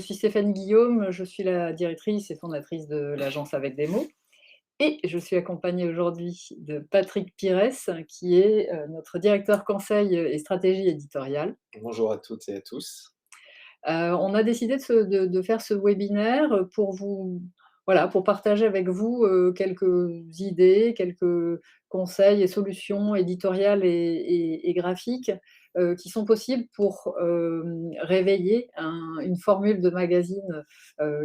Je suis Stéphanie Guillaume, je suis la directrice et fondatrice de l'agence Avec des mots et je suis accompagnée aujourd'hui de Patrick Pires qui est, notre directeur conseil, et stratégie éditoriale. Bonjour à toutes et à tous. On a décidé de faire ce webinaire, pour vous voilà, pour partager avec vous, quelques idées, quelques conseils et solutions éditoriales et graphiques, qui sont possibles pour, réveiller une formule de magazine,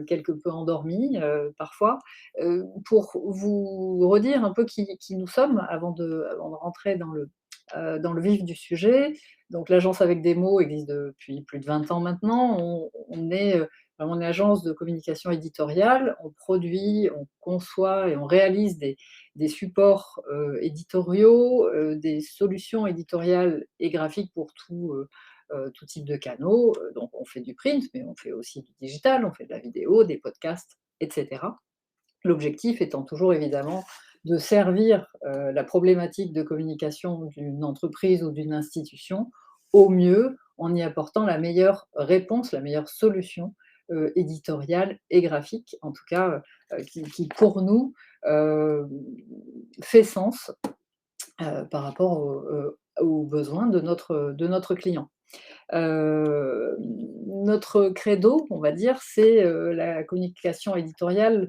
quelque peu endormie, parfois, pour vous redire un peu qui nous sommes avant de rentrer dans le vif du sujet. Donc l'agence Avec des mots existe depuis plus de 20 ans maintenant. On est, vraiment une agence de communication éditoriale. On produit, on conçoit et on réalise des supports, éditoriaux, des solutions éditoriales et graphiques pour tout type de canaux. Donc on fait du print, mais on fait aussi du digital, on fait de la vidéo, des podcasts et cetera. L'objectif étant toujours évidemment de servir, la problématique de communication d'une entreprise ou d'une institution au mieux, en y apportant la meilleure réponse, la meilleure solution, éditoriale et graphique, en tout cas, qui pour nous, heu, fait sens, par rapport aux besoins de notre client. Notre credo, on va dire, c'est, la communication éditoriale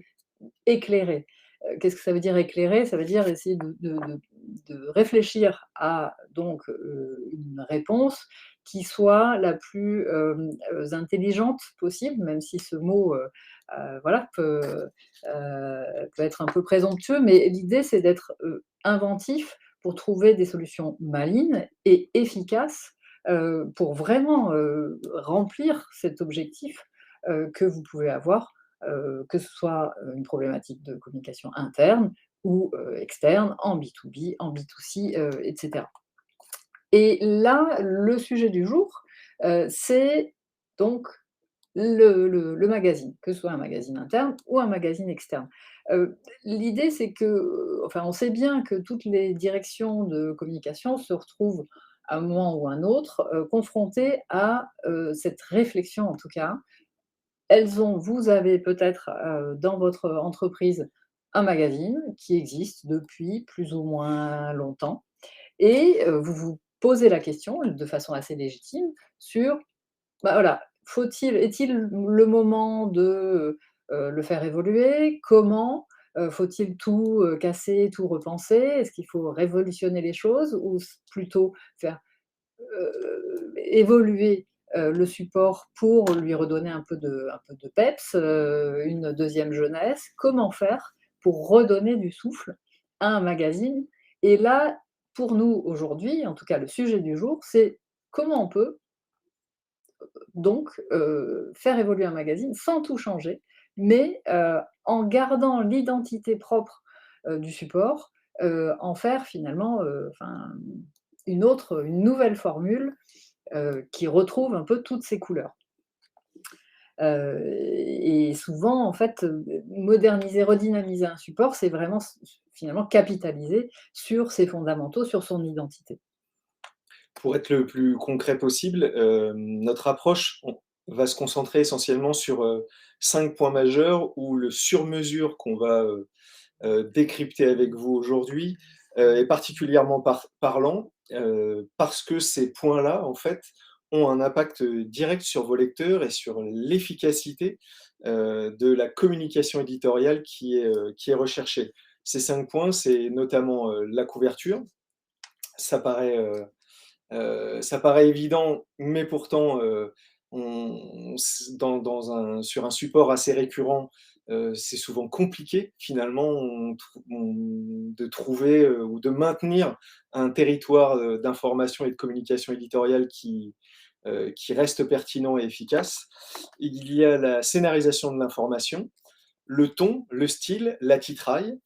éclairée. Qu'est-ce que ça veut dire éclairer? Ça veut dire essayer de réfléchir à donc, une réponse qui soit la plus, intelligente possible, même si ce mot, voilà, peut être un peu présomptueux, mais l'idée c'est d'être, inventif pour trouver des solutions malines et efficaces, pour vraiment, remplir cet objectif, que vous pouvez avoir, que ce soit, une problématique de communication interne ou, externe, en B2B, en B2C, et cetera. Et là, le sujet du jour, c'est donc le magazine, que ce soit un magazine interne ou un magazine externe. L'idée, c'est que, enfin, on sait bien que toutes les directions de communication se retrouvent à un moment ou à un autre, confrontées à, cette réflexion en tout cas. Vous avez peut-être, dans votre entreprise, un magazine qui existe depuis plus ou moins longtemps et vous vous posez la question, de façon assez légitime, sur, bah, voilà, est-il le moment de, le faire évoluer? Comment? Faut-il tout, casser, tout repenser? Est-ce qu'il faut révolutionner les choses ou plutôt faire évoluer, le support pour lui redonner un peu de peps, une deuxième jeunesse? Comment faire pour redonner du souffle à un magazine? Et là, pour nous aujourd'hui, en tout cas le sujet du jour, c'est comment on peut donc faire évoluer un magazine sans tout changer, mais en gardant l'identité propre, du support, en faire finalement, enfin une nouvelle formule, qui retrouve un peu toutes ses couleurs. Et souvent, en fait, moderniser, redynamiser un support, c'est vraiment finalement capitaliser sur ses fondamentaux, sur son identité. Pour être le plus concret possible, notre approche va se concentrer essentiellement sur, 5 points majeurs où le sur-mesure qu'on va, décrypter avec vous aujourd'hui, est particulièrement parlant, parce que ces points-là, en fait, ont un impact, direct sur vos lecteurs et sur l'efficacité, de la communication éditoriale qui est recherchée. Ces 5 points, c'est notamment, la couverture. Ça paraît, ça paraît évident, mais pourtant, on s dans un sur un support assez récurrent, c'est souvent compliqué finalement, de trouver, ou de maintenir un territoire, d'information et de communication éditoriale qui reste pertinent et efficace. Il y a la scénarisation de l'information, le ton, le style, la titraille.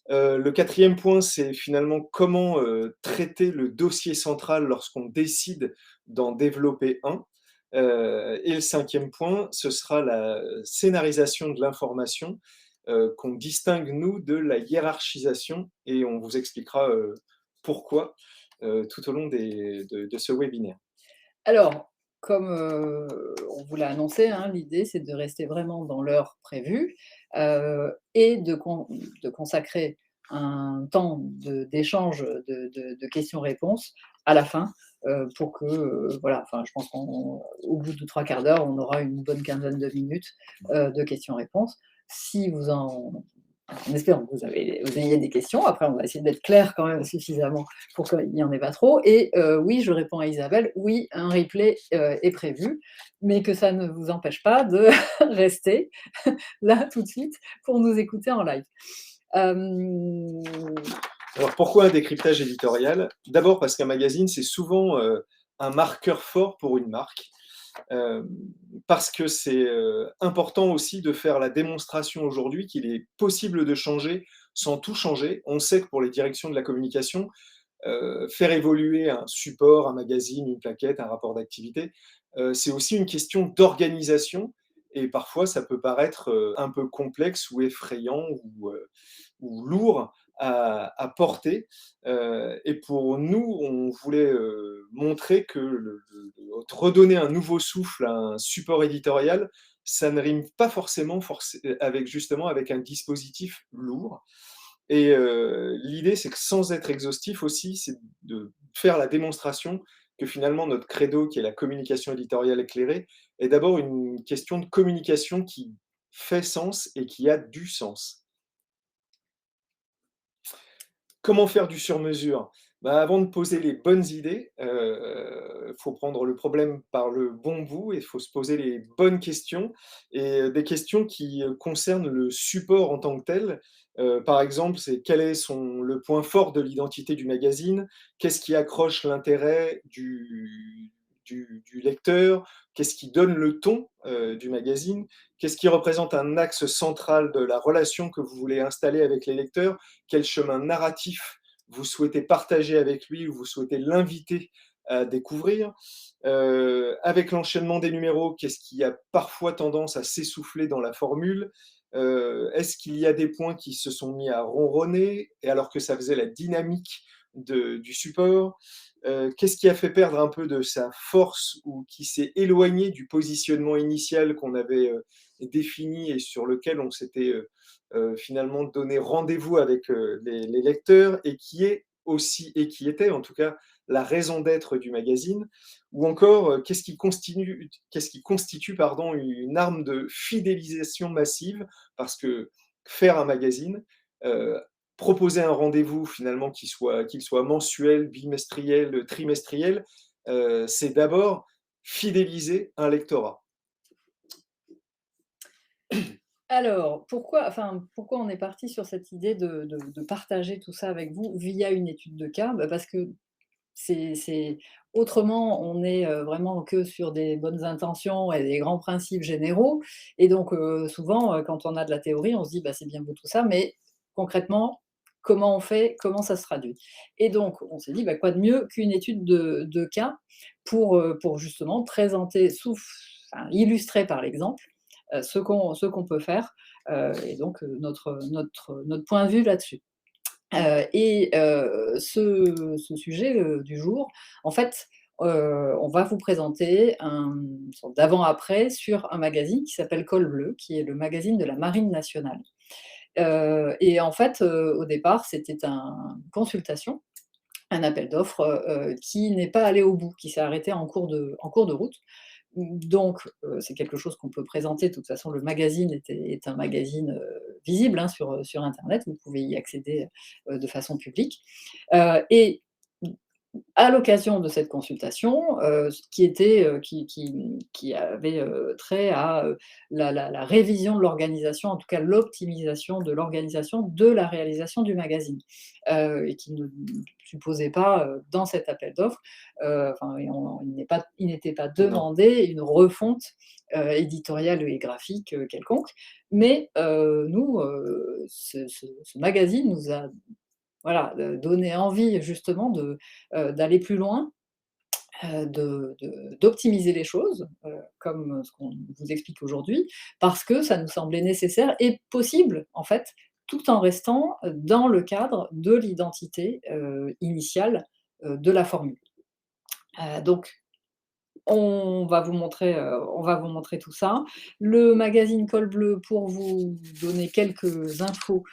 Le quatrième point, c'est finalement comment, traiter le dossier central lorsqu'on décide d'en développer un. Et le cinquième point, ce sera la scénarisation de l'information, qu'on distingue nous de la hiérarchisation et on vous expliquera, pourquoi, tout au long de ce webinaire. Alors, comme, on vous l'a annoncé, hein, l'idée c'est de rester vraiment dans l'heure prévue, et de consacrer un temps d'échange, de questions-réponses à la fin, pour que, voilà, enfin je pense qu'au bout de 3/4 d'heure, on aura une bonne quinzaine de minutes, de questions-réponses. Si vous en En espérant que vous ayez des questions. Après, on va essayer d'être clair quand même suffisamment pour qu'il n'y en ait pas trop. Et oui, je réponds à Isabelle, oui, un replay est prévu, mais que ça ne vous empêche pas de rester là tout de suite pour nous écouter en live. Alors pourquoi un décryptage éditorial? D'abord parce qu'un magazine, c'est souvent un marqueur fort pour une marque. Euh, Parce que c'est important aussi de faire la démonstration aujourd'hui qu'il est possible de changer sans tout changer. On sait que pour les directions de la communication, faire évoluer un support, un magazine, une plaquette, un rapport d'activité, c'est aussi une question d'organisation. Et parfois, ça peut paraître un peu complexe ou effrayant ou lourd à porter. Et pour nous, on voulait montrer que redonner un nouveau souffle à un support éditorial, ça ne rime pas forcément avec justement avec un dispositif lourd. Et l'idée, c'est que sans être exhaustif aussi, c'est de faire la démonstration que finalement notre credo, qui est la communication éditoriale éclairée, est d'abord une question de communication qui fait sens et qui a du sens. Comment faire du sur-mesure? Bah, avant de poser les bonnes idées, faut prendre le problème par le bon bout et il faut se poser les bonnes questions et des questions qui, concernent le support en tant que tel. Par exemple, c'est quel est le point fort de l'identité du magazine? Qu'est-ce qui accroche l'intérêt du lecteur? Qu'est-ce qui donne le ton, du magazine? Qu'est-ce qui représente un axe central de la relation que vous voulez installer avec les lecteurs? Quel chemin narratif vous souhaitez partager avec lui ou vous souhaitez l'inviter à découvrir. Avec l'enchaînement des numéros, qu'est-ce qui a parfois tendance à s'essouffler dans la formule? Est-ce qu'il y a des points qui se sont mis à ronronner et alors que ça faisait la dynamique du support? Qu'est-ce qui a fait perdre un peu de sa force ou qui s'est éloigné du positionnement initial qu'on avait défini et sur lequel on s'était finalement donner rendez-vous avec les lecteurs et qui était en tout cas la raison d'être du magazine, ou encore qu'est-ce qui constitue pardon, une arme de fidélisation massive, parce que faire un magazine, euh, proposer un rendez-vous finalement qu'il soit mensuel, bimestriel, trimestriel, c'est d'abord fidéliser un lectorat. Alors, pourquoi on est parti sur cette idée de partager tout ça avec vous via une étude de cas? Bah, parce que c'est autrement, on est, vraiment que sur des bonnes intentions et des grands principes généraux et donc souvent, quand on a de la théorie, on se dit: «Bah, c'est bien beau tout ça, mais concrètement, comment on fait? Comment ça se traduit?» Et donc on s'est dit: «Bah, quoi de mieux qu'une étude de cas pour justement présenter illustrer par l'exemple, ce qu'on peut faire, et donc notre point de vue là-dessus. Ce sujet, du jour, en fait, on va vous présenter une sorte d'avant-après sur un magazine qui s'appelle Col Bleu, qui est le magazine de la Marine nationale. Et en fait, au départ, c'était une consultation, un appel d'offres, qui n'est pas allé au bout, qui s'est arrêté en cours de route. Donc, c'est quelque chose qu'on peut présenter. De toute façon, le magazine est un magazine, visible, hein, sur internet. Vous pouvez y accéder, de façon publique. Et à l'occasion de cette consultation, qui avait, trait à, la révision de l'organisation, en tout cas l'optimisation de l'organisation de la réalisation du magazine, et qui ne supposait pas, dans cet appel d'offres, enfin et on il n'était pas Non. demandé une refonte, éditoriale et graphique, quelconque. Mais, nous, ce magazine nous a, voilà, donné envie justement d'aller plus loin, d'optimiser les choses, comme ce qu'on vous explique aujourd'hui, parce que ça nous semblait nécessaire et possible, en fait, tout en restant dans le cadre de l'identité, initiale, de la formule. Donc on va vous montrer tout ça. Le magazine Col Bleu, pour vous donner quelques infos,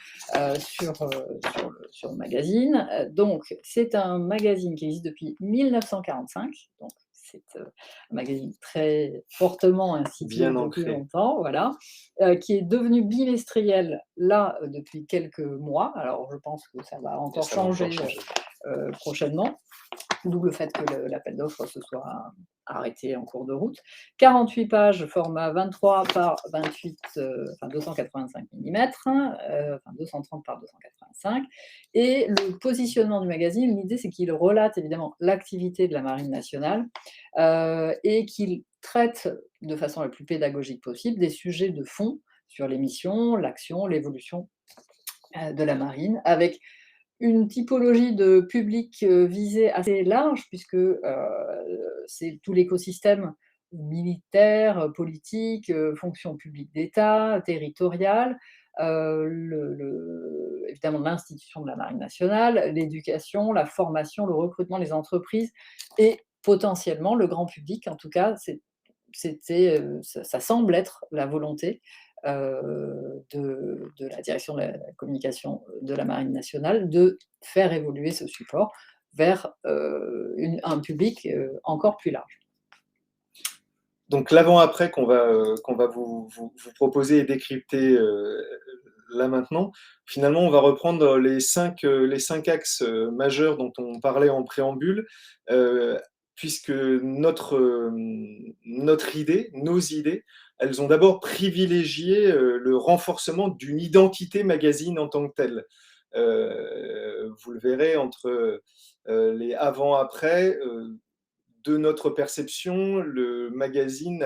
sur le magazine, donc c'est un magazine qui existe depuis 1945, donc c'est, un magazine très fortement institué Bien depuis ancré. longtemps, voilà, qui est devenu bimestriel là, depuis quelques mois. Alors je pense que ça va Et encore ça va encore changer, changer. prochainement. D'où le fait que l'appel d'offres se soit arrêté en cours de route. 48 pages, format 23 par 28, enfin 285 millimètres, enfin 230 par 285. Et le positionnement du magazine, l'idée c'est qu'il relate évidemment l'activité de la Marine nationale, et qu'il traite de façon la plus pédagogique possible des sujets de fond sur les missions, l'action, l'évolution de la marine, avec une typologie de public, visé assez large puisque, c'est tout l'écosystème militaire, politique, fonction publique d'État, territoriale, évidemment l'institution de la marine nationale, l'éducation, la formation, le recrutement, les entreprises et potentiellement le grand public. En tout cas, ça semble être la volonté, de la direction de la communication de la marine nationale, de faire évoluer ce support vers, un public, encore plus large. Donc l'avant-après qu'on va vous proposer et décrypter là maintenant, finalement, on va reprendre les 5 axes majeurs dont on parlait en préambule, euh, puisque notre idée, nos idées, elles ont d'abord privilégié le renforcement d'une identité magazine en tant que telle. Vous le verrez entre les avant-après. De notre perception, le magazine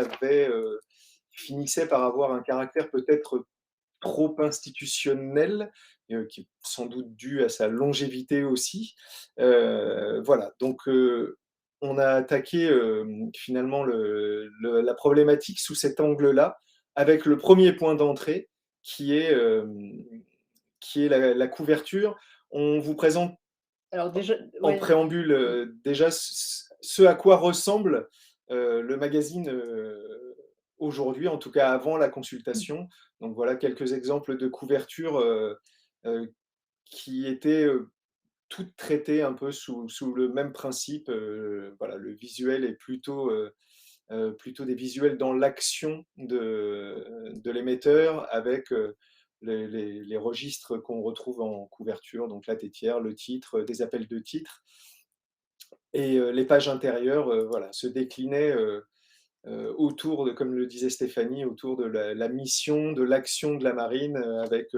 finissait par avoir un caractère peut-être trop institutionnel, qui est sans doute dû à sa longévité aussi. Voilà, donc on a attaqué finalement la problématique sous cet angle-là, avec le premier point d'entrée qui est, euh, qui est la couverture. On vous présente Alors déjà en ouais, préambule mmh, déjà ce à quoi ressemble le magazine aujourd'hui, en tout cas avant la mmh, consultation. Donc voilà quelques exemples de couvertures euh, qui étaient toutes traitées un peu sous le même principe. Voilà, le visuel est plutôt des visuels dans l'action de l'émetteur avec les registres qu'on retrouve en couverture, donc la tétière, le titre, des appels de titres. Et les pages intérieures voilà, se déclinaient autour de, comme le disait Stéphanie, autour de la mission, de l'action de la marine, avec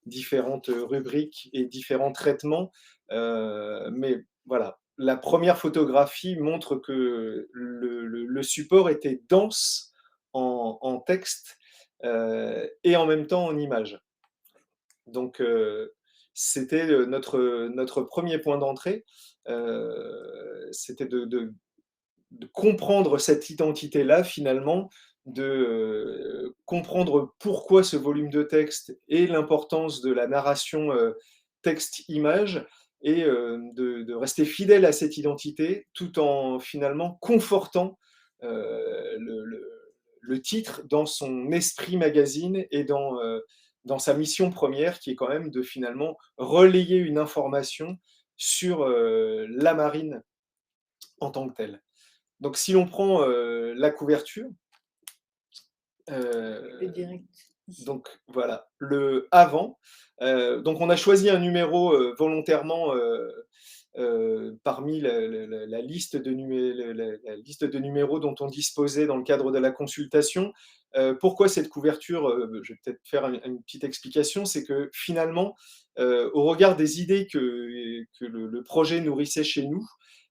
différentes rubriques et différents traitements. Mais voilà, la première photographie montre que le support était dense en texte et en même temps en images. Donc, c'était notre premier point d'entrée. C'était de comprendre cette identité-là, finalement, de comprendre pourquoi ce volume de texte et l'importance de la narration texte-image, et de rester fidèle à cette identité tout en finalement confortant le titre dans son esprit magazine et dans sa mission première, qui est quand même de finalement relayer une information sur la marine en tant que telle. Donc si l'on prend la couverture, le direct ici. donc voilà, le avant, donc on a choisi un numéro volontairement parmi la liste la liste de numéros dont on disposait dans le cadre de la consultation. Pourquoi cette couverture? Je vais peut-être faire une petite explication, c'est que finalement, au regard des idées que le projet nourrissait chez nous,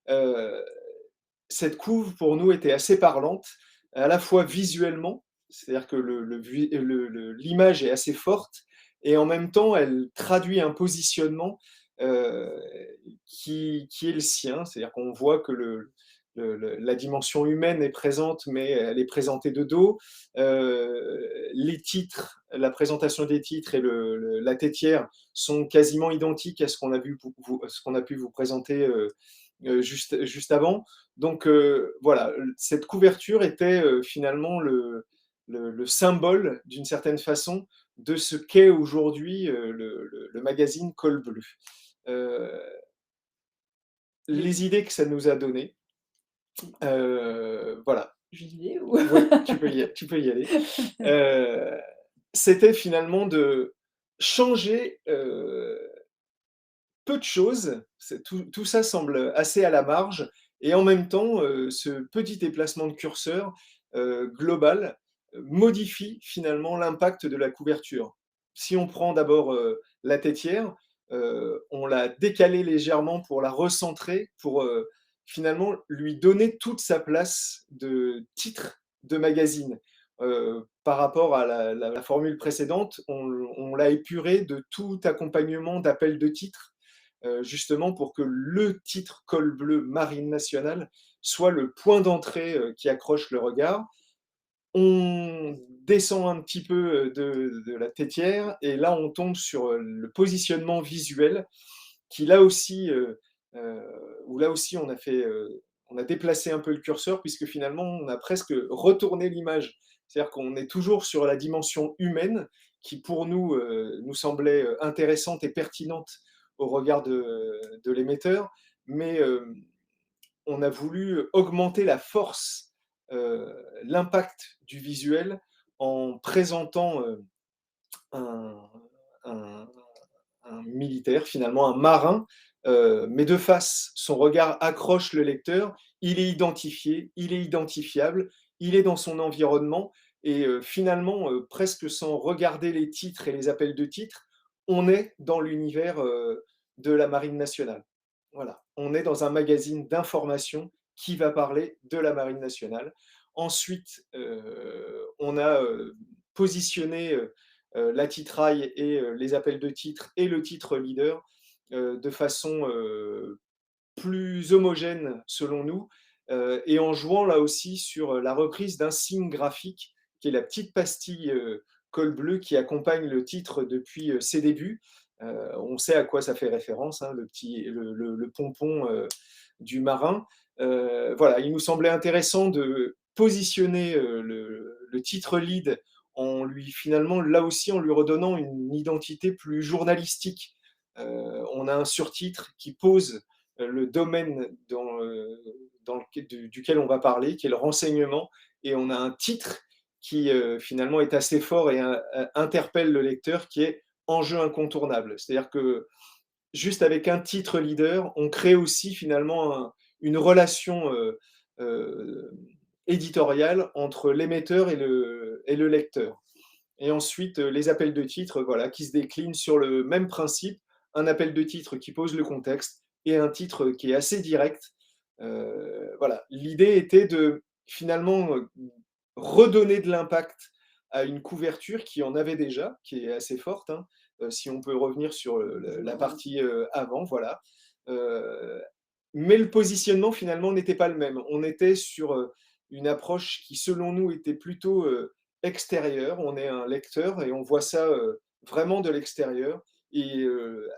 euh, cette couve, pour nous, était assez parlante, à la fois visuellement, c'est-à-dire que l'image est assez forte, et en même temps, elle traduit un positionnement euh, qui est le sien, c'est-à-dire qu'on voit que la dimension humaine est présente, mais elle est présentée de dos. Les titres, la présentation des titres et la tétière sont quasiment identiques à ce qu'on a pu vous présenter juste avant. Donc voilà, cette couverture était finalement le symbole, d'une certaine façon, de ce qu'est aujourd'hui le magazine Col Bleu. Euh, Les les idées que ça nous a données, voilà. idées ou Oui, tu peux y aller. Euh, C'était finalement de changer peu de choses, tout ça semble assez à la marge, et en même temps, ce petit déplacement de curseur global modifie finalement l'impact de la couverture. Si on prend d'abord la tétière, on l'a décalée légèrement pour la recentrer, pour finalement lui donner toute sa place de titre de magazine. Par rapport à la formule précédente, on l'a épuré de tout accompagnement d'appel de titre, justement pour que le titre col bleu Marine nationale soit le point d'entrée qui accroche le regard. On descend un petit peu de la tétière et là on tombe sur le positionnement visuel qui là aussi, euh, où là aussi on a déplacé un peu le curseur puisque finalement on a presque retourné l'image. C'est-à-dire qu'on est toujours sur la dimension humaine qui pour nous nous semblait intéressante et pertinente au regard de l'émetteur, mais on a voulu augmenter la force, l'impact du visuel en présentant un, un, un militaire, finalement un marin, mais de face. Son regard accroche le lecteur, il est identifié, il est identifiable, il est dans son environnement, et finalement, presque sans regarder les titres et les appels de titres, on est dans l'univers de la Marine nationale. Voilà, on est dans un magazine d'information qui va parler de la Marine nationale. Ensuite, on a positionné la titraille et les appels de titre et le titre leader de façon plus homogène selon nous, et en jouant là aussi sur la reprise d'un signe graphique qui est la petite pastille col bleu qui accompagne le titre depuis ses débuts. On sait à quoi ça fait référence, hein, le pompon du marin. Voilà, il nous semblait intéressant de positionner le titre lead en lui finalement là aussi en lui redonnant une identité plus journalistique. On a un surtitre qui pose le domaine duquel on va parler, qui est le renseignement, et on a un titre qui finalement est assez fort et interpelle le lecteur, qui est enjeu incontournable. C'est-à-dire que juste avec un titre leader, on crée aussi finalement une relation éditoriale entre l'émetteur et le lecteur. Et ensuite, les appels de titre, voilà, qui se déclinent sur le même principe, un appel de titre qui pose le contexte et un titre qui est assez direct. Voilà, l'idée était de finalement redonner de l'impact à une couverture qui en avait déjà, qui est assez forte, hein. Si on peut revenir sur la partie avant, voilà. Euh, mais le positionnement finalement n'était pas le même. On était sur une approche qui, selon nous, était plutôt extérieure. On est un lecteur et on voit ça vraiment de l'extérieur. Et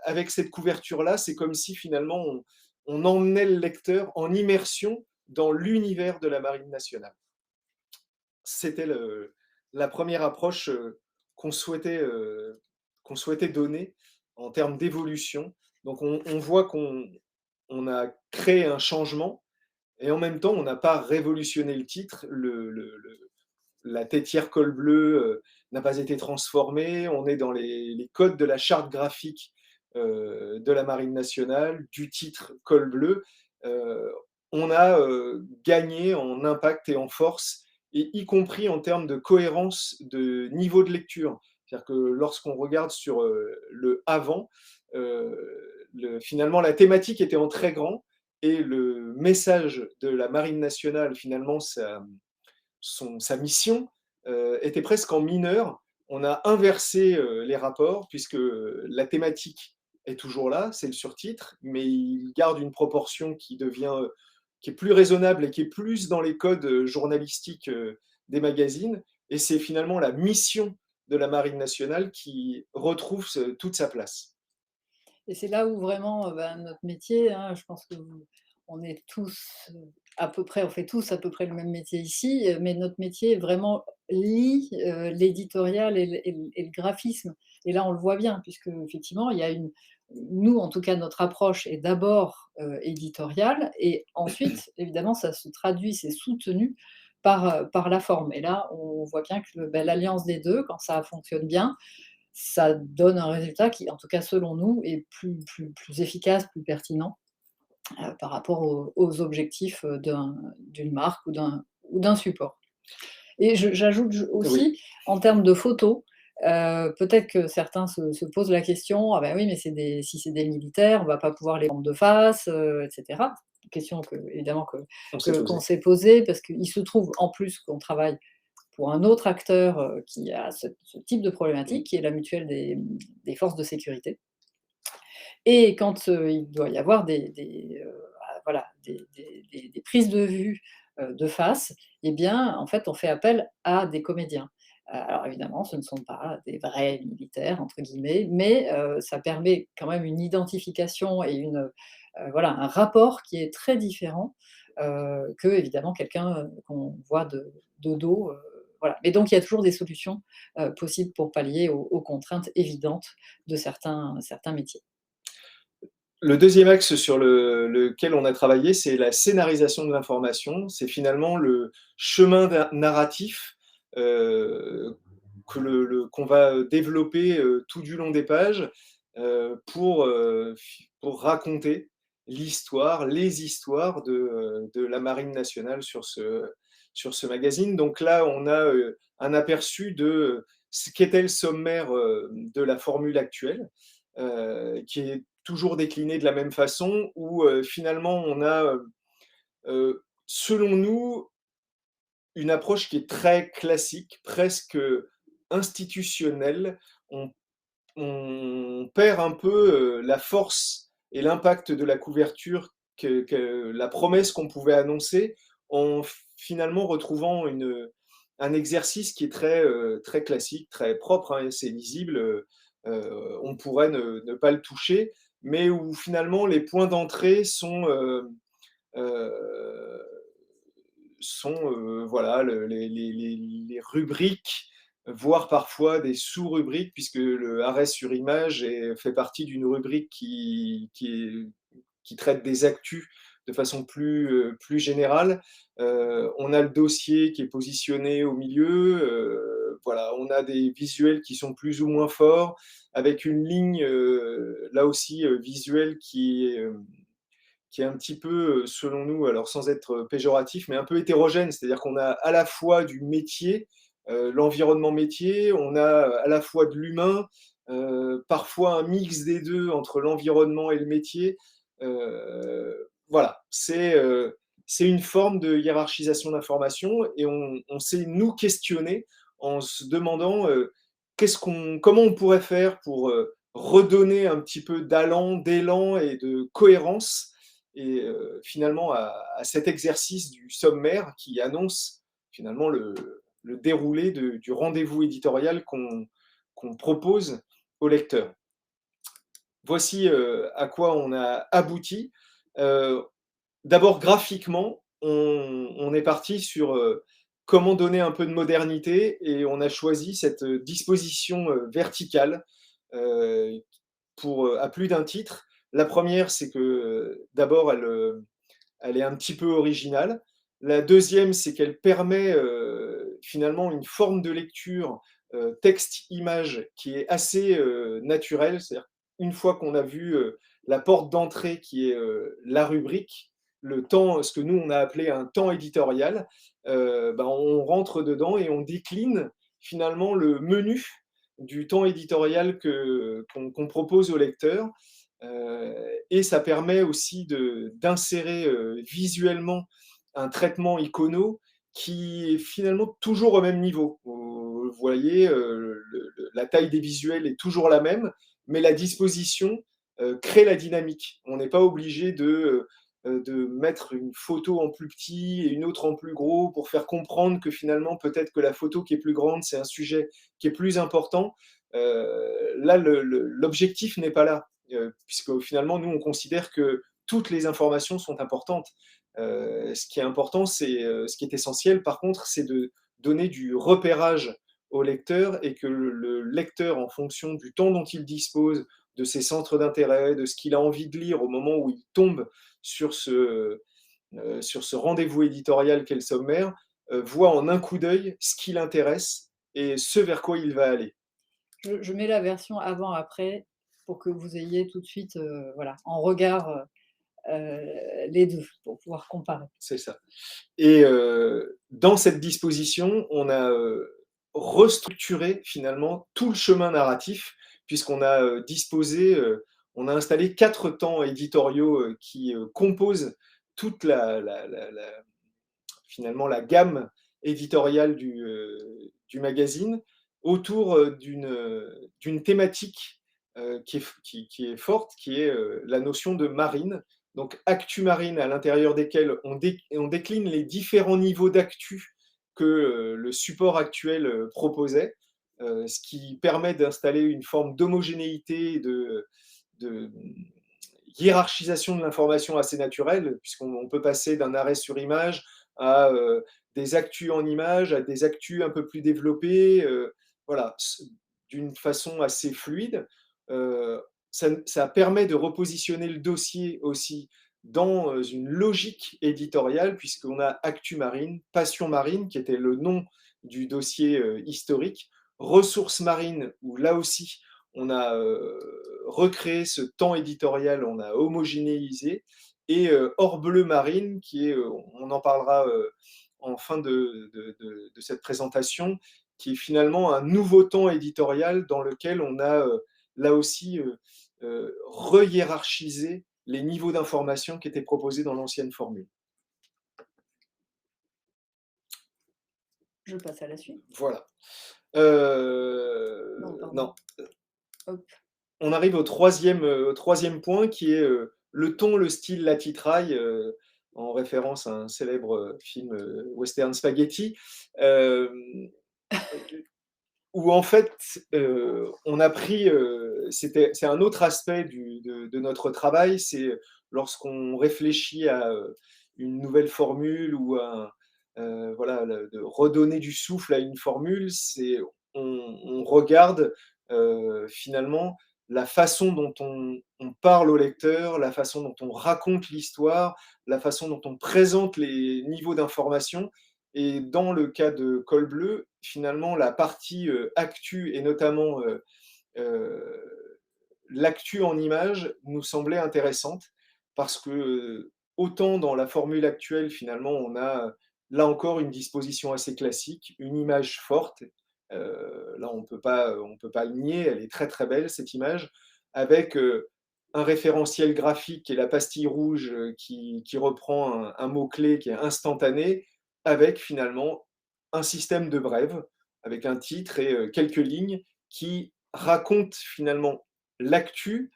avec cette couverture-là, c'est comme si finalement on emmenait le lecteur en immersion dans l'univers de la Marine nationale. C'était la première approche qu'on souhaitait donner en termes d'évolution. Donc on voit qu'on a créé un changement et en même temps on n'a pas révolutionné le titre. La tétière col bleu n'a pas été transformée. On est dans les codes de la charte graphique de la Marine nationale, du titre col bleu. Euh, on a gagné en impact et en force, et y compris en termes de cohérence de niveau de lecture. C'est-à-dire que lorsqu'on regarde sur le avant, euh, finalement la thématique était en très grand, et le message de la Marine nationale, finalement, sa mission était presque en mineur. On a inversé les rapports, puisque la thématique est toujours là, c'est le surtitre, mais il garde une proportion qui est plus raisonnable et qui est plus dans les codes journalistiques des magazines. Et c'est finalement la mission de la Marine nationale qui retrouve toute sa place. Et c'est là où vraiment, notre métier, hein, je pense que on est tous, à peu près on fait tous à peu près le même métier ici, mais notre métier vraiment lie, l'éditorial et le graphisme. Et là, on le voit bien puisqu'effectivement, il y a une nous, en tout cas, notre approche est d'abord, éditoriale et ensuite, évidemment, ça se traduit, c'est soutenu par la forme. Et là, on voit bien que, l'alliance des 2, quand ça fonctionne bien, ça donne un résultat qui, en tout cas selon nous, est plus efficace, plus pertinent, par rapport aux objectifs, d'une marque ou d'un support. Et j'ajoute Oui, aussi, en termes de photos, peut-être que certains se posent la question: «Ah ben oui, mais si c'est des militaires, on va pas pouvoir les prendre de face, et cetera». Question que évidemment on s'est qu'on posé. s'est posée parce qu'il se trouve en plus qu'on travaille pour un autre acteur, qui a ce type de Mmh. problématique, qui est la mutuelle des forces de sécurité. Et quand, il doit y avoir voilà, des prises de vue, de face, eh bien, en fait, on fait appel à des comédiens. Alors évidemment, ce ne sont pas des «vrais militaires» entre guillemets, mais ça permet quand même une identification et voilà, un rapport qui est très différent, qu'évidemment quelqu'un, qu'on voit de dos, voilà. Mais donc il y a toujours des solutions, possibles pour pallier aux contraintes évidentes de certains métiers. Le deuxième axe sur lequel on a travaillé, c'est la scénarisation de l'information. C'est finalement le chemin narratif euh, qu'on va développer tout du long des pages pour raconter l'histoire, les histoires de la Marine nationale sur ce magazine. Donc là, on a un aperçu de ce qu'était le sommaire de la formule actuelle, qui est toujours décliné de la même façon, où finalement on a, selon nous, une approche qui est très classique, presque institutionnelle. On, on perd un peu la force et l'impact de la couverture, que la promesse qu'on pouvait annoncer, en finalement retrouvant un exercice qui est très classique, très propre, hein, c'est lisible, on pourrait ne pas le toucher, mais où finalement les points d'entrée euh, voilà, les rubriques, voire parfois des sous-rubriques, puisque le arrêt sur image fait partie d'une rubrique qui traite des actus de façon plus générale. On a le dossier qui est positionné au milieu. Voilà, on a des visuels qui sont plus ou moins forts, avec une ligne, là aussi, visuelle qui est un petit peu, selon nous, alors sans être péjoratif, mais un peu hétérogène. C'est-à-dire qu'on a à la fois du métier, l'environnement métier, on a à la fois de l'humain, parfois un mix des deux entre l'environnement et le métier. Voilà, c'est une forme de hiérarchisation d'information et on s'est, nous, questionné en se demandant comment on pourrait faire pour redonner un petit peu d'élan et de cohérence et finalement à cet exercice du sommaire qui annonce finalement le déroulé du rendez-vous éditorial qu'on propose au lecteur. Voici à quoi on a abouti. Euh, D'abord, graphiquement, on est parti sur comment donner un peu de modernité et on a choisi cette disposition verticale euh, à plus d'un titre. La première, c'est que d'abord, elle est un petit peu originale. La deuxième, c'est qu'elle permet finalement une forme de lecture texte-image qui est assez naturelle. C'est-à-dire une fois qu'on a vu la porte d'entrée qui est la rubrique, le temps, ce que nous on a appelé un temps éditorial, ben, on rentre dedans et on décline finalement le menu du temps éditorial qu'on propose au lecteur. Et ça permet aussi d'insérer visuellement un traitement icono qui est finalement toujours au même niveau. Vous voyez, la taille des visuels est toujours la même, mais la disposition crée la dynamique. On n'est pas obligé de mettre une photo en plus petit et une autre en plus gros pour faire comprendre que finalement, peut-être que la photo qui est plus grande, c'est un sujet qui est plus important. Là, l'objectif n'est pas là, puisque finalement, nous, on considère que toutes les informations sont importantes. Ce qui est important, ce qui est essentiel par contre, c'est de donner du repérage au lecteur et que le lecteur, en fonction du temps dont il dispose, de ses centres d'intérêt, de ce qu'il a envie de lire au moment où il tombe sur ce rendez-vous éditorial qu'est le sommaire, voit en un coup d'œil ce qui l'intéresse et ce vers quoi il va aller. Je mets la version avant-après pour que vous ayez tout de suite, voilà, en regard, les 2 pour pouvoir comparer. C'est ça. Et dans cette disposition, on a restructuré finalement tout le chemin narratif, puisqu'on a disposé, on a installé 4 temps éditoriaux qui composent toute finalement la gamme éditoriale du magazine autour d'une thématique qui est forte, qui est la notion de marine. Donc, actu marine, à l'intérieur desquels on décline les différents niveaux d'actu que le support actuel proposait, ce qui permet d'installer une forme d'homogénéité, de hiérarchisation de l'information assez naturelle, puisqu'on peut passer d'un arrêt sur image à des actus en images, à des actus un peu plus développés, voilà, d'une façon assez fluide. Ça permet de repositionner le dossier aussi dans une logique éditoriale, puisqu'on a Actu Marine, Passion Marine, qui était le nom du dossier historique, Ressources marines, où là aussi, on a recréé ce temps éditorial, on a homogénéisé, et Or bleu marine, qui est, on en parlera en fin de cette présentation, qui est finalement un nouveau temps éditorial dans lequel on a là aussi rehiérarchisé les niveaux d'information qui étaient proposés dans l'ancienne formule. Je passe à la suite. Voilà. Non, pardon. Non. Hop. On arrive au troisième point qui est le ton, le style, la titraille, en référence à un célèbre film western spaghetti. Euh, où en fait, on a pris, c'est un autre aspect de notre travail, c'est lorsqu'on réfléchit à une nouvelle formule ou voilà, de redonner du souffle à une formule, on regarde finalement la façon dont on parle au lecteur, la façon dont on raconte l'histoire, la façon dont on présente les niveaux d'information. Et dans le cas de Col Bleu, finalement, la partie actu et notamment l'actu en images nous semblait intéressante parce que autant dans la formule actuelle, finalement, on a là encore une disposition assez classique, une image forte. Là, on peut pas le nier, elle est très très belle cette image, avec un référentiel graphique qui est la pastille rouge qui reprend un mot-clé qui est instantané, avec finalement un système de brèves, avec un titre et quelques lignes qui racontent finalement l'actu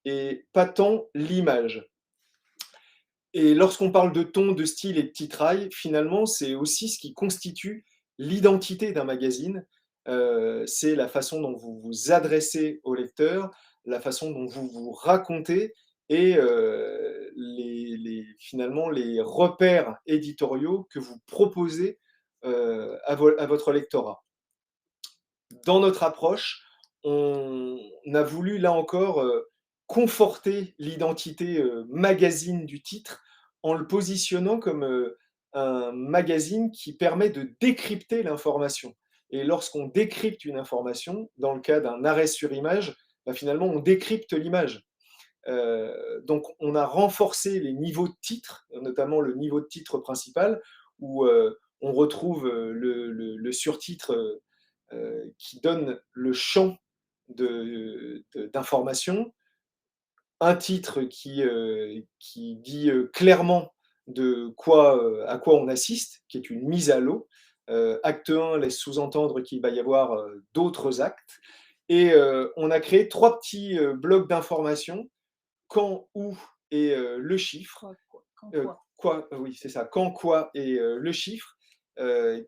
et pas tant l'image. Et lorsqu'on parle de ton, de style et de titraille, finalement, c'est aussi ce qui constitue l'identité d'un magazine. C'est la façon dont vous vous adressez au lecteur, la façon dont vous vous racontez et finalement les repères éditoriaux que vous proposez à votre lectorat. Dans notre approche, on a voulu là encore conforter l'identité magazine du titre en le positionnant comme un magazine qui permet de décrypter l'information. Et lorsqu'on décrypte une information, dans le cas d'un arrêt sur image, bah, finalement on décrypte l'image. Donc on a renforcé les niveaux de titre, notamment le niveau de titre principal, où on retrouve le surtitre qui donne le champ d'information, un titre qui dit clairement à quoi on assiste, qui est une mise à l'eau. Acte 1 laisse sous-entendre qu'il va y avoir d'autres actes. Et on a créé 3 petits blocs d'information, quand, où et le chiffre. Oui, c'est ça, quand, quoi et le chiffre,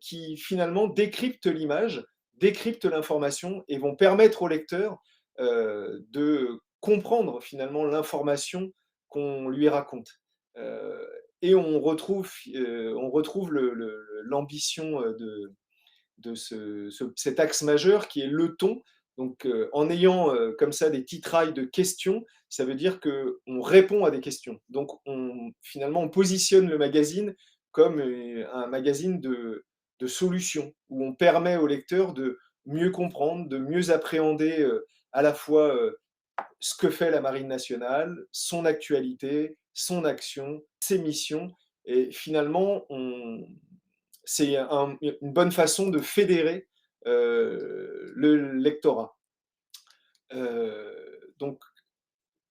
qui finalement décryptent l'image, décryptent l'information et vont permettre au lecteur de comprendre finalement l'information qu'on lui raconte. Et on retrouve l'ambition de cet axe majeur qui est le ton. Donc, en ayant comme ça des titrailles de questions, ça veut dire qu'on répond à des questions. Donc, finalement, on positionne le magazine comme un magazine de solutions, où on permet au lecteur de mieux comprendre, de mieux appréhender à la fois ce que fait la Marine nationale, son actualité, son action, ses missions. Et finalement, c'est une bonne façon de fédérer le lectorat. Donc,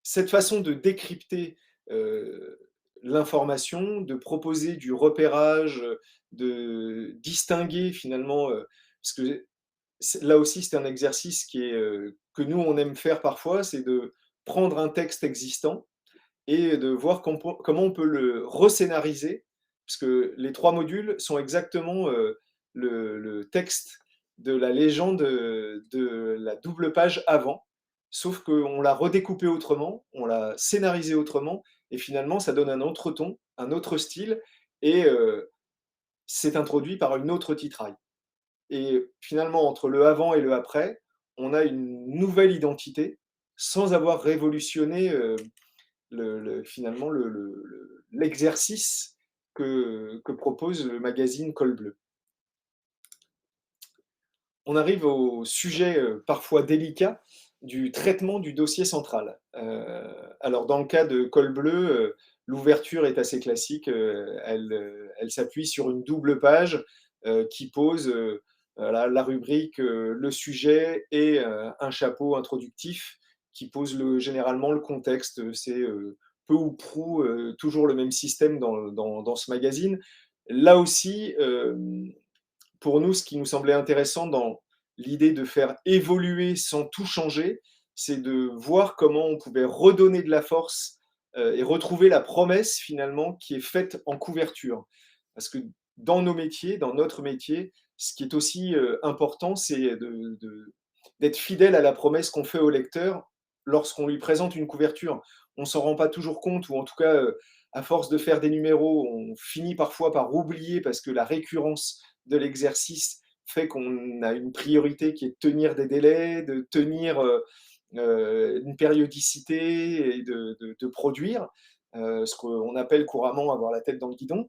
cette façon de décrypter l'information, de proposer du repérage, de distinguer finalement, parce que là aussi c'est un exercice que nous on aime faire parfois, c'est de prendre un texte existant et de voir comment on peut le rescénariser, parce que les 3 modules sont exactement le texte de la légende de la double page avant, sauf qu'on l'a redécoupé autrement, on l'a scénarisé autrement, et finalement ça donne un autre ton, un autre style, et c'est introduit par une autre titraille. Et finalement, entre le avant et le après, on a une nouvelle identité, sans avoir révolutionné finalement l'exercice que propose le magazine Col Bleu. On arrive au sujet parfois délicat du traitement du dossier central. Alors dans le cas de Col Bleu, l'ouverture est assez classique. Elle s'appuie sur une double page qui pose la rubrique, le sujet et un chapeau introductif qui pose généralement le contexte. C'est peu ou prou toujours le même système dans ce magazine. Là aussi, pour nous, ce qui nous semblait intéressant dans l'idée de faire évoluer sans tout changer, c'est de voir comment on pouvait redonner de la force et retrouver la promesse finalement qui est faite en couverture. Parce que dans nos métiers, dans notre métier, ce qui est aussi important, c'est d'être fidèle à la promesse qu'on fait au lecteur lorsqu'on lui présente une couverture. On ne s'en rend pas toujours compte, ou en tout cas, à force de faire des numéros, on finit parfois par oublier parce que la récurrence de l'exercice fait qu'on a une priorité qui est de tenir des délais, de tenir une périodicité et de produire, ce qu'on appelle couramment avoir la tête dans le guidon.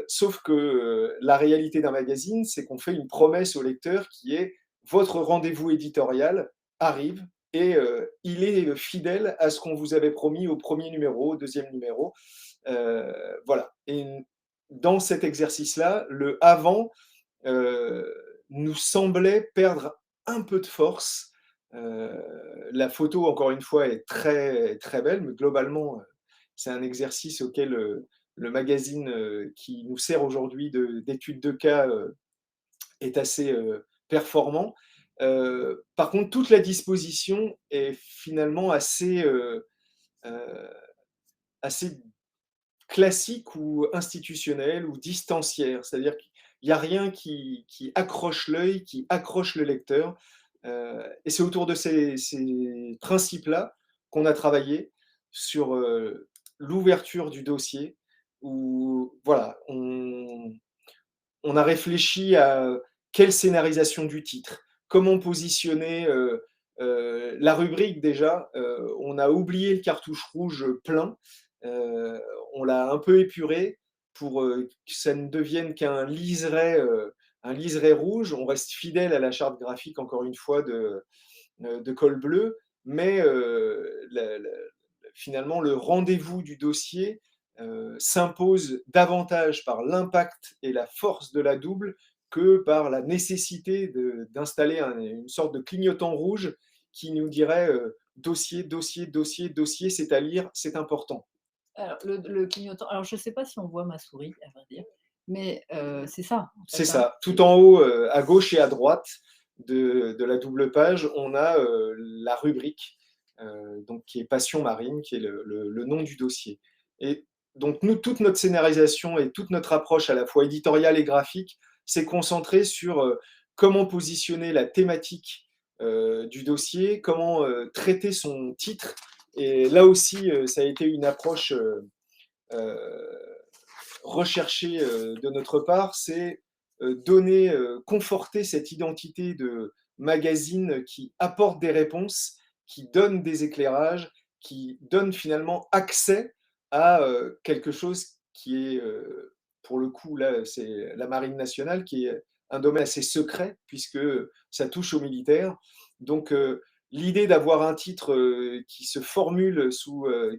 Sauf que la réalité d'un magazine, c'est qu'on fait une promesse au lecteur qui est votre rendez-vous éditorial arrive et il est fidèle à ce qu'on vous avait promis au premier numéro, au deuxième numéro. Voilà. Et dans cet exercice-là, le avant nous semblait perdre un peu de force. La photo, encore une fois, est très, très belle, mais globalement, c'est un exercice auquel le magazine qui nous sert aujourd'hui d'étude de cas est assez performant. Par contre, toute la disposition est finalement assez classique ou institutionnelle ou distancière. C'est-à-dire qu'il n'y a rien qui accroche l'œil, qui accroche le lecteur. Et c'est autour de ces principes-là qu'on a travaillé sur l'ouverture du dossier, où voilà, on a réfléchi à quelle scénarisation du titre, comment positionner la rubrique déjà. On a oublié le cartouche rouge plein, on l'a un peu épuré pour que ça ne devienne qu'un un liseré rouge. On reste fidèle à la charte graphique, encore une fois, de Col Bleu, mais finalement, le rendez-vous du dossier s'impose davantage par l'impact et la force de la double que par la nécessité d'installer une sorte de clignotant rouge qui nous dirait dossier, dossier, dossier, dossier, c'est à lire, c'est important. Alors le clignotant, alors je ne sais pas si on voit ma souris, à vrai dire, mais c'est ça, en C'est fait, hein? ça. Tout en haut, à gauche et à droite de la double page, on a la rubrique, donc qui est Passion marine, qui est le nom du dossier. Et donc nous, toute notre scénarisation et toute notre approche à la fois éditoriale et graphique s'est concentrée sur comment positionner la thématique du dossier, comment traiter son titre Et là aussi, ça a été une approche recherchée de notre part, c'est donner, conforter cette identité de magazine qui apporte des réponses, qui donne des éclairages, qui donne finalement accès à quelque chose qui est, pour le coup, là, c'est la Marine nationale, qui est un domaine assez secret, puisque ça touche aux militaires. Donc, l'idée d'avoir un titre qui se formule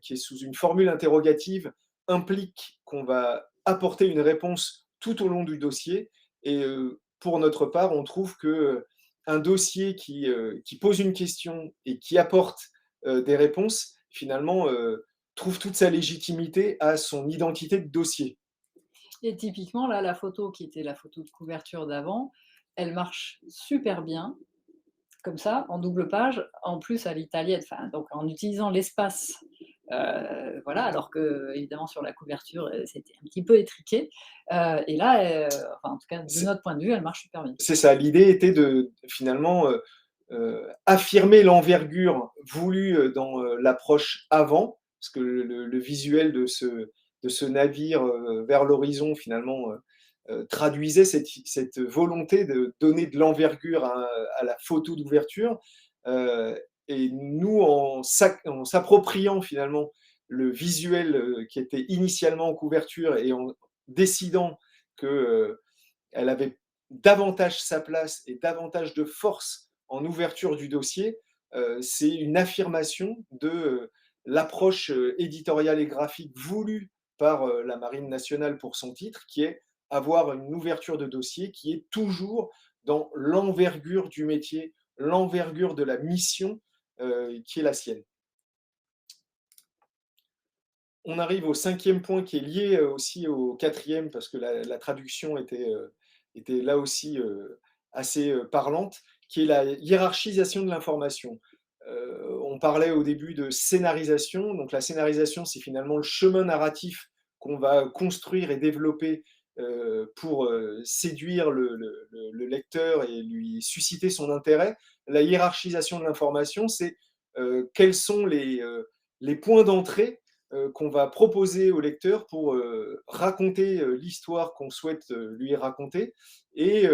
qui est sous une formule interrogative implique qu'on va apporter une réponse tout au long du dossier. Et pour notre part, on trouve que un dossier qui pose une question et qui apporte des réponses, finalement, trouve toute sa légitimité à son identité de dossier. Et typiquement, là, la photo qui était la photo de couverture d'avant, elle marche super bien, comme ça, en double page, en plus à l'italienne, enfin, donc en utilisant l'espace, voilà, alors que évidemment sur la couverture, c'était un petit peu étriqué, et là, enfin, en tout cas de C'est notre point de vue, elle marche super bien. c'est ça, l'idée était de finalement affirmer l'envergure voulue dans l'approche avant, parce que le visuel de ce navire vers l'horizon, finalement, traduisait cette volonté de donner de l'envergure à la photo d'ouverture. Euh, et nous, en s'appropriant finalement le visuel qui était initialement en couverture et en décidant que elle avait davantage sa place et davantage de force en ouverture du dossier, c'est une affirmation de l'approche éditoriale et graphique voulue par la Marine nationale pour son titre, qui est avoir une ouverture de dossier qui est toujours dans l'envergure du métier, l'envergure de la mission qui est la sienne. On arrive au cinquième point qui est lié aussi au quatrième, parce que la traduction était là aussi assez parlante, qui est la hiérarchisation de l'information. On parlait au début de scénarisation. Donc la scénarisation, c'est finalement le chemin narratif qu'on va construire et développer pour séduire le lecteur et lui susciter son intérêt. La hiérarchisation de l'information, c'est quels sont les points d'entrée qu'on va proposer au lecteur pour raconter l'histoire qu'on souhaite lui raconter et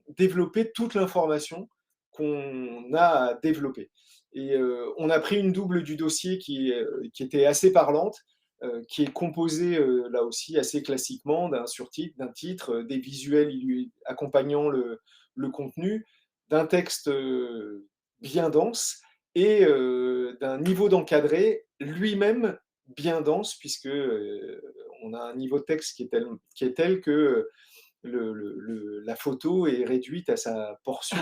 développer toute l'information qu'on a à développer. Et on a pris une double du dossier qui était assez parlante, qui est composée là aussi assez classiquement d'un surtitre, d'un titre, des visuels accompagnant le contenu, d'un texte bien dense et d'un niveau d'encadré lui-même bien dense, puisque on a un niveau de texte qui est tel que la photo est réduite à sa portion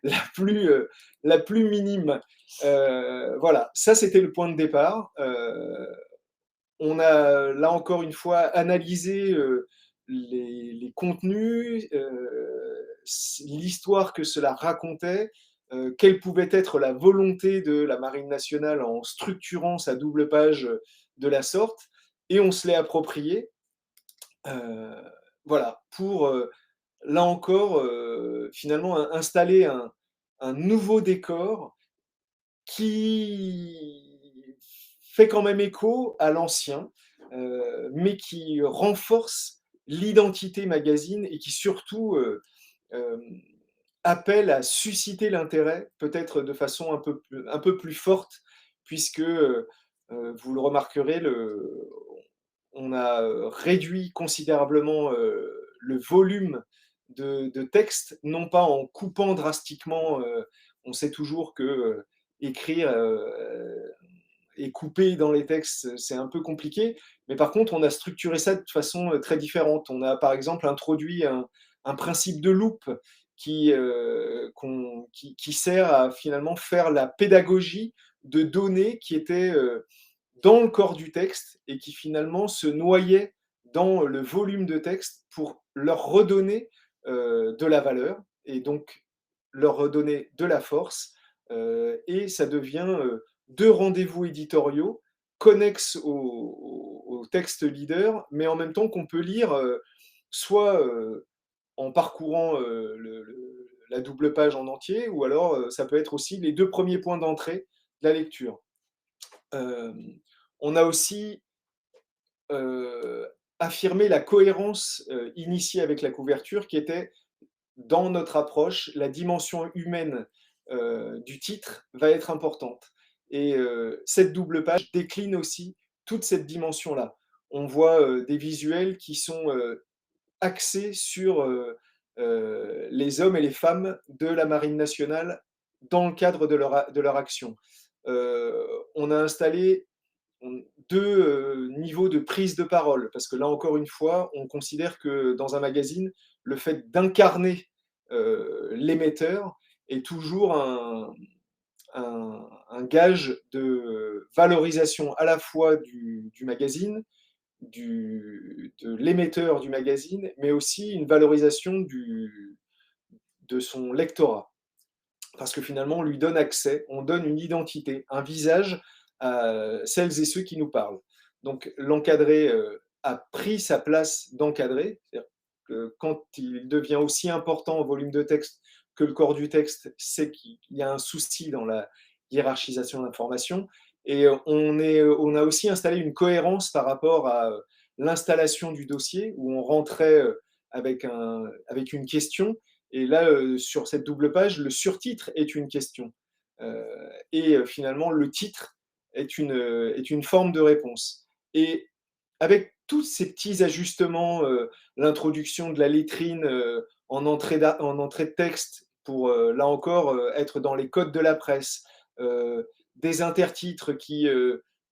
la plus minime. Voilà, ça c'était le point de départ. On a là encore une fois analysé les contenus, l'histoire que cela racontait, quelle pouvait être la volonté de la Marine nationale en structurant sa double page de la sorte, et on se l'est approprié. Euh, voilà, pour là encore finalement installer un nouveau décor qui fait quand même écho à l'ancien, mais qui renforce l'identité magazine et qui surtout euh, appelle à susciter l'intérêt, peut-être de façon un peu plus forte, puisque vous le remarquerez, on a réduit considérablement le volume de texte, non pas en coupant drastiquement. On sait toujours que écrire et couper dans les textes, c'est un peu compliqué. Mais par contre, on a structuré ça de façon très différente. On a par exemple introduit un principe de loupe qui sert à finalement faire la pédagogie de données qui étaient dans le corps du texte et qui finalement se noyaient dans le volume de texte pour leur redonner de la valeur et donc leur redonner de la force. Et ça devient deux rendez-vous éditoriaux connexes au texte leader, mais en même temps qu'on peut lire soit en parcourant la double page en entier, ou alors ça peut être aussi les deux premiers points d'entrée de la lecture. Hem, on a aussi, heu, affirmé la cohérence, initiée avec la couverture qui était dans notre approche, la dimension humaine, du titre va être importante et cette double page décline aussi toute cette dimension-là. On voit, des visuels qui sont, axés sur, les hommes et les femmes de la marine nationale dans le cadre de leur action. On a installé on 2, niveaux de prise de parole, parce que là encore une fois, on considère que dans un magazine, le fait d'incarner, l'émetteur est toujours un gage de valorisation à la fois du magazine, de l'émetteur du magazine, mais aussi une valorisation de son lectorat. Parce que finalement, on lui donne accès, on donne une identité, un visage à celles et ceux qui nous parlent. Donc l'encadré a pris sa place d'encadré, c'est-à-dire que quand il devient aussi important au volume de texte que le corps du texte, c'est qu'il y a un souci dans la hiérarchisation de l'information. Et on a aussi installé une cohérence par rapport à l'installation du dossier, où on rentrait avec une question, et là, sur cette double page, le surtitre est une question. Et finalement, le titre est une forme de réponse. Et avec tous ces petits ajustements, l'introduction de la lettrine en entrée de texte pour, là encore, être dans les codes de la presse, des intertitres qui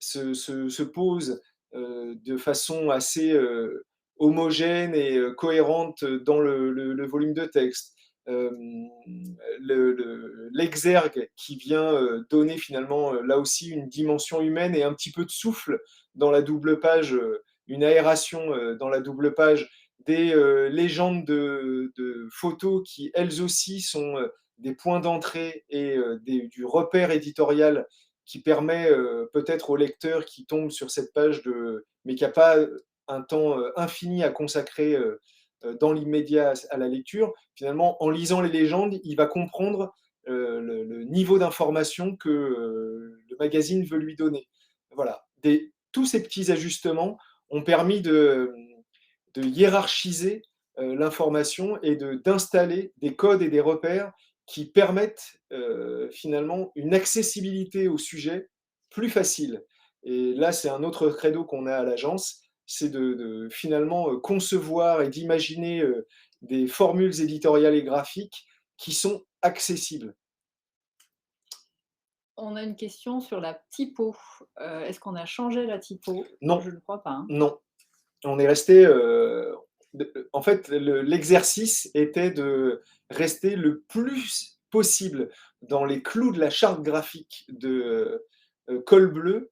se posent de façon assez homogène et cohérente dans le volume de texte. L'exergue qui vient donner finalement là aussi une dimension humaine et un petit peu de souffle dans la double page, une aération dans la double page, des légendes de photos qui elles aussi sont des points d'entrée et du repère éditorial qui permet peut-être au lecteur qui tombe sur cette page mais qui n'a pas un temps infini à consacrer dans l'immédiat à la lecture, finalement, en lisant les légendes, il va comprendre le niveau d'information que le magazine veut lui donner. Voilà. Tous ces petits ajustements ont permis de hiérarchiser l'information et d'installer des codes et des repères qui permettent finalement une accessibilité au sujet plus facile. Et là, c'est un autre credo qu'on a à l'agence, c'est de finalement concevoir et d'imaginer des formules éditoriales et graphiques qui sont accessibles. On a une question sur la typo. Est-ce qu'on a changé la typo? Non, Je ne crois pas, hein. non, on est resté. En fait, l'exercice était de rester le plus possible dans les clous de la charte graphique de Col Bleu,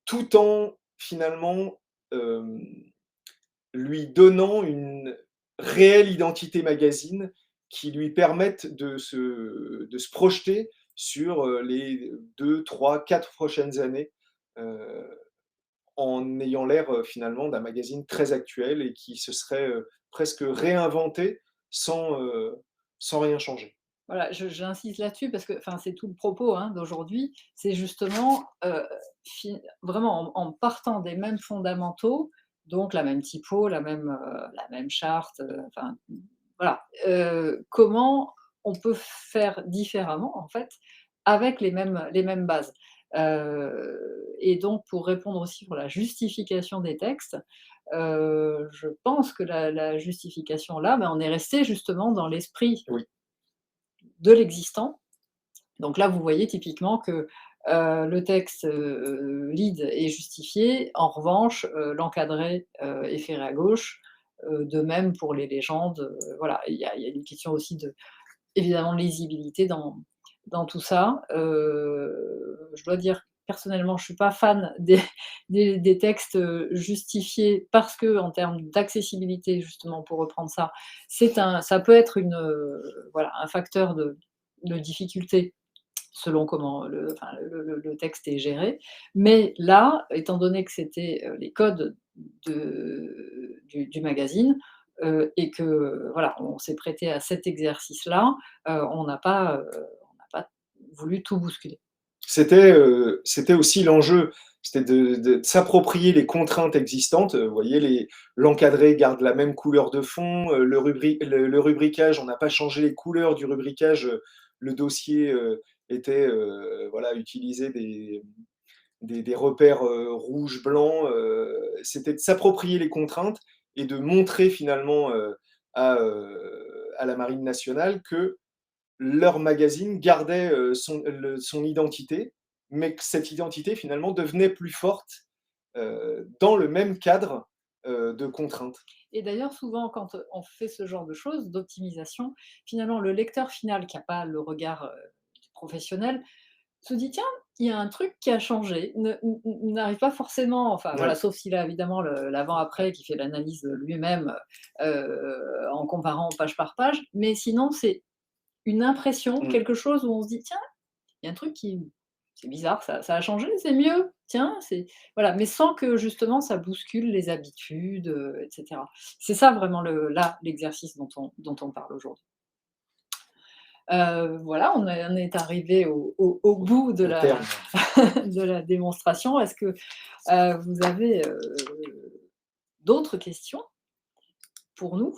tout en finalement lui donnant une réelle identité magazine qui lui permette de se projeter sur les 2, 3, 4 prochaines années. euh, En ayant l'air finalement d'un magazine très actuel et qui se serait presque réinventé sans rien changer. Voilà, j'insiste là-dessus parce que, enfin, c'est tout le propos, hein, d'aujourd'hui. C'est justement, vraiment en partant des mêmes fondamentaux, donc la même typo, la même charte, enfin, voilà. Comment on peut faire différemment, en fait, avec les mêmes bases? Et donc pour répondre aussi pour la justification des textes, je pense que la justification là, ben, on est resté justement dans l'esprit Oui, de l'existant. Donc là, vous voyez typiquement que, le texte, lead est justifié. En revanche, l'encadré, est ferré à gauche. De même pour les légendes, voilà. Il y a une question aussi de évidemment de lisibilité dans tout ça. Je dois dire personnellement, je suis pas fan des textes, justifiés parce qu'en termes d'accessibilité justement pour reprendre ça, ça peut être voilà, un facteur de difficulté selon comment le texte est géré. Mais là, étant donné que c'était, les codes du magazine, et que voilà, on s'est prêté à cet exercice-là, on n'a pas voulu tout bousculer. C'était aussi l'enjeu, c'était de s'approprier les contraintes existantes. Vous voyez, l'encadré garde la même couleur de fond, le rubricage, on n'a pas changé les couleurs du rubricage, le dossier était, voilà, utilisait des repères rouges, blancs. C'était de s'approprier les contraintes et de montrer finalement à la Marine nationale que leur magazine gardait son identité, mais que cette identité finalement devenait plus forte dans le même cadre de contraintes. Et d'ailleurs, souvent, quand on fait ce genre de choses, d'optimisation, finalement, le lecteur final qui a pas le regard, du professionnel, se dit: «Tiens, il y a un truc qui a changé», n'arrive pas forcément, enfin voilà, Ouais. sauf s'il a évidemment l'avant-après qui fait l'analyse lui-même, en comparant page par page, mais sinon c'est une impression, Mmh. quelque chose où on se dit: «Tiens, il y a un truc qui c'est bizarre, ça a changé, c'est mieux, tiens, c'est» voilà, mais sans que justement ça bouscule les habitudes, et cetera. C'est ça vraiment l'exercice dont on parle aujourd'hui. Voilà, on est arrivé au bout de Au la terme. de la démonstration. Est-ce que, vous avez, d'autres questions pour nous?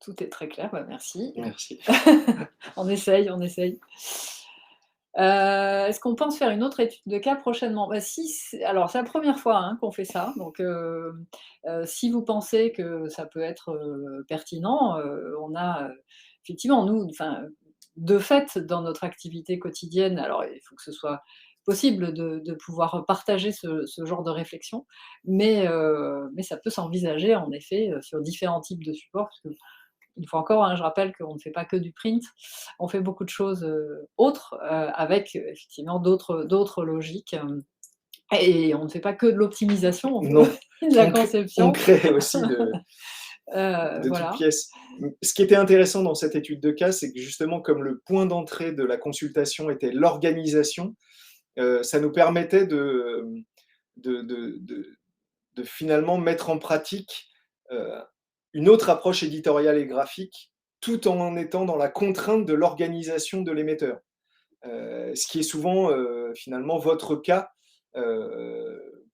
Tout est très clair, bah, merci. Merci. On essaye, on essaye. Est-ce qu'on pense faire une autre étude de cas prochainement? Bah, si c'est alors c'est la première fois, hein, qu'on fait ça, donc si vous pensez que ça peut être, pertinent, on a, effectivement nous, enfin, de fait, dans notre activité quotidienne, alors il faut que ce soit possible de pouvoir partager ce genre de réflexion, mais ça peut s'envisager en effet, sur différents types de supports, parce que une fois encore, hein, je rappelle qu'on ne fait pas que du print, on fait beaucoup de choses, autres, avec effectivement d'autres logiques, et on ne fait pas que de l'optimisation, on fait Non, aussi de la on conception. crée aussi de toutes Voilà. pièces. Ce qui était intéressant dans cette étude de cas, c'est que justement, comme le point d'entrée de la consultation était l'organisation, ça nous permettait de, de, de, de finalement mettre en pratique euh, une autre approche éditoriale et graphique, tout en étant dans la contrainte de l'organisation de l'émetteur. Ce qui est souvent finalement votre cas.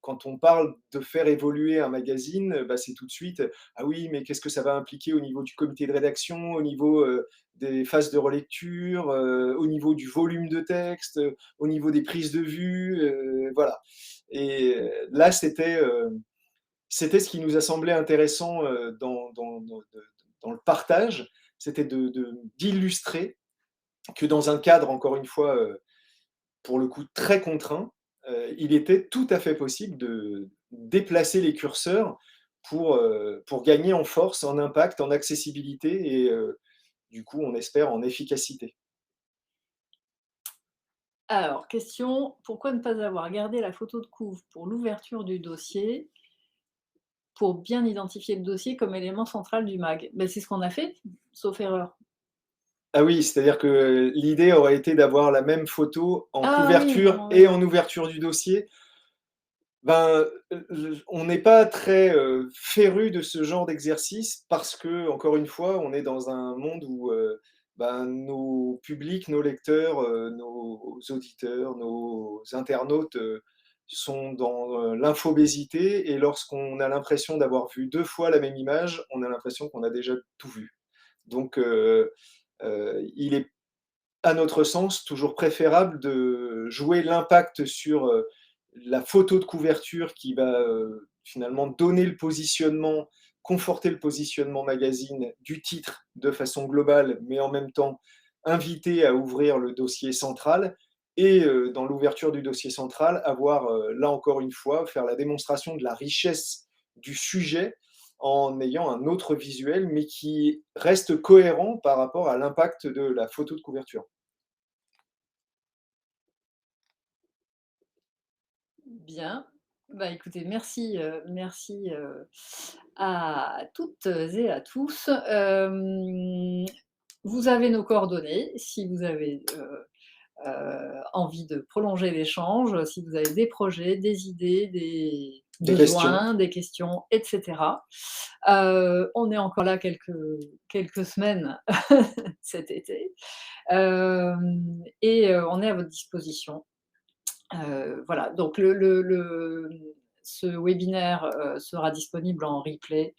Quand on parle de faire évoluer un magazine, bah, c'est tout de suite ah oui, mais qu'est-ce que ça va impliquer au niveau du comité de rédaction, au niveau des phases de relecture, au niveau du volume de texte, au niveau des prises de vue, voilà. Et là, c'était ce qui nous a semblé intéressant dans le partage, c'était d'illustrer que dans un cadre, encore une fois, pour le coup très contraint, il était tout à fait possible de déplacer les curseurs pour gagner en force, en impact, en accessibilité et du coup, on espère en efficacité. Alors, question, pourquoi ne pas avoir gardé la photo de couve pour l'ouverture du dossier, pour bien identifier le dossier comme élément central du mag? Ben c'est ce qu'on a fait, sauf erreur. Ah oui, c'est-à-dire que l'idée aurait été d'avoir la même photo en Ah oui, couverture non, et oui. en ouverture du dossier. Ben, on n'est pas très, férus de ce genre d'exercice parce que encore une fois, on est dans un monde où, ben, nos publics, nos lecteurs, nos auditeurs, nos internautes, sont dans, l'infobésité et lorsqu'on a l'impression d'avoir vu 2 fois la même image, on a l'impression qu'on a déjà tout vu. Donc, il est à notre sens, toujours préférable de jouer l'impact sur la photo de couverture qui va finalement donner le positionnement, conforter le positionnement magazine du titre de façon globale, mais en même temps inviter à ouvrir le dossier central et dans l'ouverture du dossier central, avoir là encore une fois, faire la démonstration de la richesse du sujet en ayant un autre visuel, mais qui reste cohérent par rapport à l'impact de la photo de couverture. Bien. Bah, écoutez, merci, merci, à toutes et à tous. Vous avez nos coordonnées si vous avez, envie de prolonger l'échange, si vous avez des projets, des idées, Des questions. besoins, des questions, et cetera. On est encore là quelques semaines cet été, et on est à votre disposition. Voilà, donc ce webinaire, sera disponible en replay,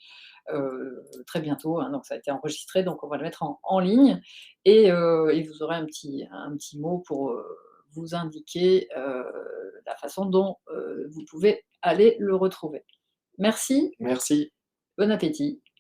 très bientôt, hein, donc ça a été enregistré, donc on va le mettre en ligne, et vous aurez un petit mot pour, vous indiquer, la façon dont, vous pouvez aller le retrouver. Merci, Merci. bon appétit.